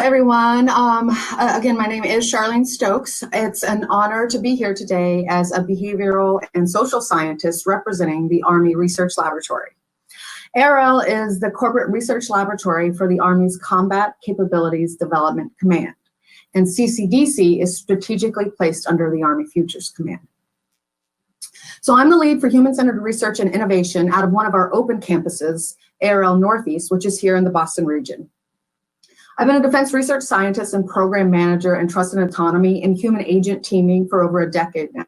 everyone. Again, my name is Charlene Stokes. It's an honor to be here today as a behavioral and social scientist representing the Army Research Laboratory. ARL is the corporate research laboratory for the Army's Combat Capabilities Development Command, and CCDC is strategically placed under the Army Futures Command. So I'm the lead for human-centered research and innovation out of one of our open campuses, ARL Northeast, which is here in the Boston region. I've been a defense research scientist and program manager in trust and autonomy and human agent teaming for over a decade now.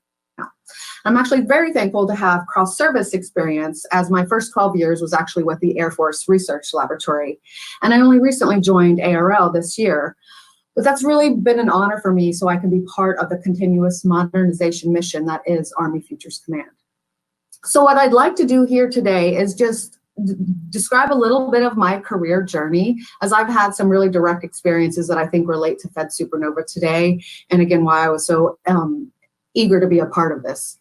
I'm actually very thankful to have cross-service experience, as my first 12 years was actually with the Air Force Research Laboratory, and I only recently joined ARL this year. But that's really been an honor for me, so I can be part of the continuous modernization mission that is Army Futures Command. So what I'd like to do here today is just describe a little bit of my career journey, as I've had some really direct experiences that I think relate to Fed Supernova today, and again, why I was so eager to be a part of this.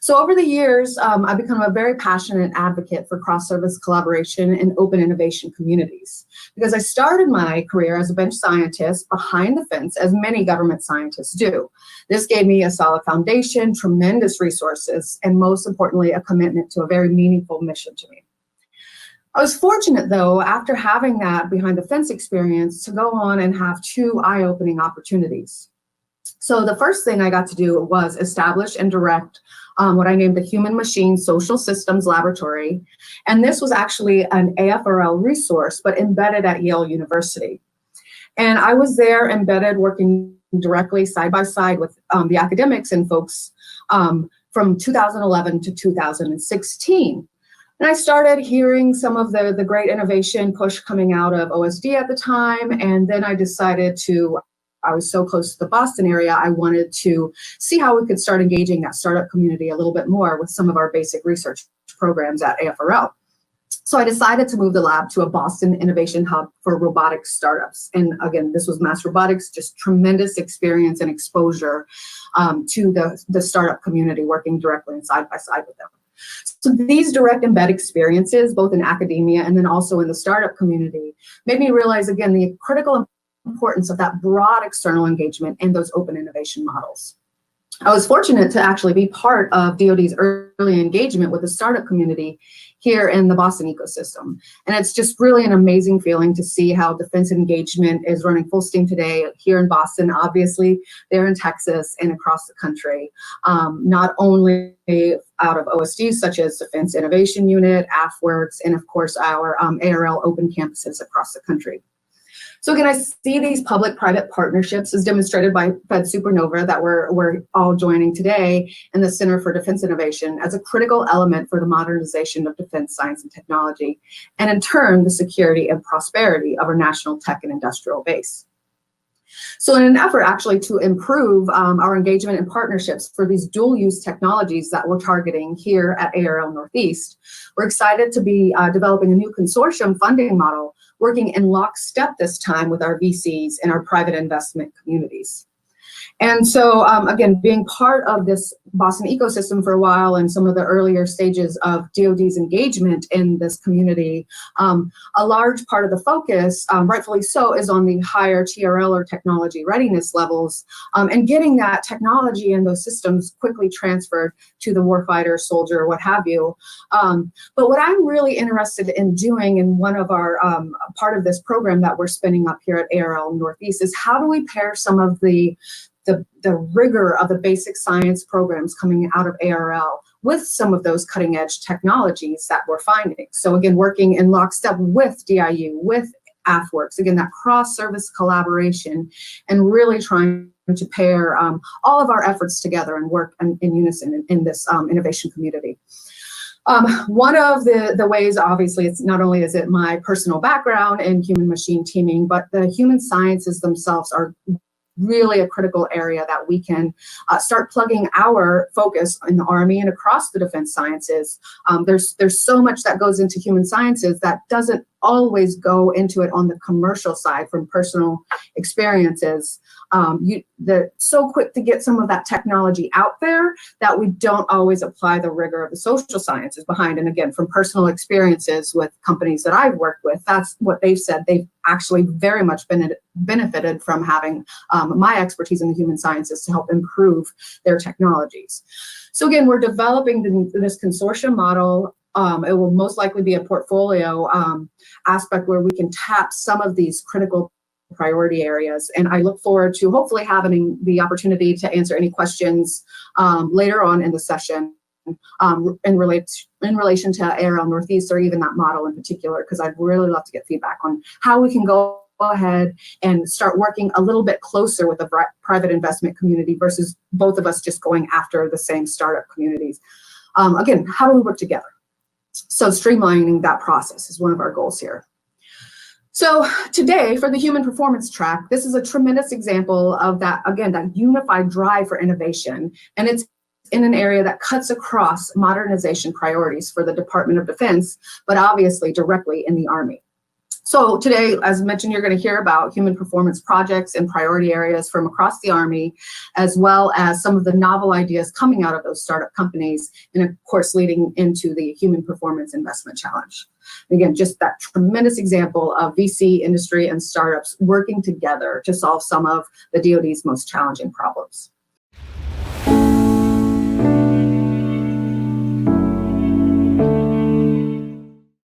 So over the years, I've become a very passionate advocate for cross-service collaboration and open innovation communities, because I started my career as a bench scientist behind the fence, as many government scientists do. This gave me a solid foundation, tremendous resources, and most importantly, a commitment to a very meaningful mission to me. I was fortunate, though, after having that behind the fence experience, to go on and have two eye-opening opportunities. So the first thing I got to do was establish and direct what I named the Human Machine Social Systems Laboratory. And this was actually an AFRL resource, but embedded at Yale University. And I was there embedded, working directly side by side with the academics and folks from 2011 to 2016. And I started hearing some of the great innovation push coming out of OSD at the time. And then I decided I was so close to the Boston area, I wanted to see how we could start engaging that startup community a little bit more with some of our basic research programs at AFRL. So I decided to move the lab to a Boston innovation hub for robotics startups. And again, this was mass robotics, just tremendous experience and exposure to the startup community, working directly and side by side with them. So these direct embed experiences, both in academia and then also in the startup community, made me realize, again, the critical importance of that broad external engagement and those open innovation models. I was fortunate to actually be part of DoD's early engagement with the startup community here in the Boston ecosystem. And it's just really an amazing feeling to see how defense engagement is running full steam today here in Boston, obviously there in Texas and across the country, not only out of OSDs such as Defense Innovation Unit, AFWorks, and of course our ARL open campuses across the country. So again, I see these public-private partnerships as demonstrated by Fed Supernova that we're all joining today and the Center for Defense Innovation as a critical element for the modernization of defense science and technology, and in turn, the security and prosperity of our national tech and industrial base. So in an effort actually to improve our engagement and partnerships for these dual-use technologies that we're targeting here at ARL Northeast, we're excited to be developing a new consortium funding model, working in lockstep this time with our VCs and our private investment communities. And so, again, being part of this Boston ecosystem for a while and some of the earlier stages of DoD's engagement in this community, a large part of the focus, rightfully so, is on the higher TRL or technology readiness levels and getting that technology and those systems quickly transferred to the warfighter, soldier, what have you. But what I'm really interested in doing in one of our part of this program that we're spinning up here at ARL Northeast is how do we pair some of the rigor of the basic science programs coming out of ARL with some of those cutting edge technologies that we're finding. So again, working in lockstep with DIU, with AFWorks, again, that cross-service collaboration and really trying to pair all of our efforts together and work in unison in this innovation community. One of the ways, obviously, it's not only is it my personal background in human machine teaming, but the human sciences themselves are really a critical area that we can start plugging our focus in the Army and across the defense sciences. There's so much that goes into human sciences that doesn't always go into it on the commercial side from personal experiences. They're so quick to get some of that technology out there that we don't always apply the rigor of the social sciences behind. And again, from personal experiences with companies that I've worked with, that's what they've said. They've actually very much benefited from having my expertise in the human sciences to help improve their technologies. So again, we're developing this consortium model. It will most likely be a portfolio aspect where we can tap some of these critical priority areas. And I look forward to hopefully having the opportunity to answer any questions later on in the session in relation to ARL Northeast, or even that model in particular, because I'd really love to get feedback on how we can go ahead and start working a little bit closer with the private investment community versus both of us just going after the same startup communities. Again, how do we work together? So streamlining that process is one of our goals here. So today, for the human performance track, this is a tremendous example of that, again, that unified drive for innovation. And it's in an area that cuts across modernization priorities for the Department of Defense, but obviously directly in the Army. So today, as mentioned, you're going to hear about human performance projects and priority areas from across the Army, as well as some of the novel ideas coming out of those startup companies, and of course, leading into the Human Performance Investment Challenge. Again, just that tremendous example of VC industry and startups working together to solve some of the DoD's most challenging problems.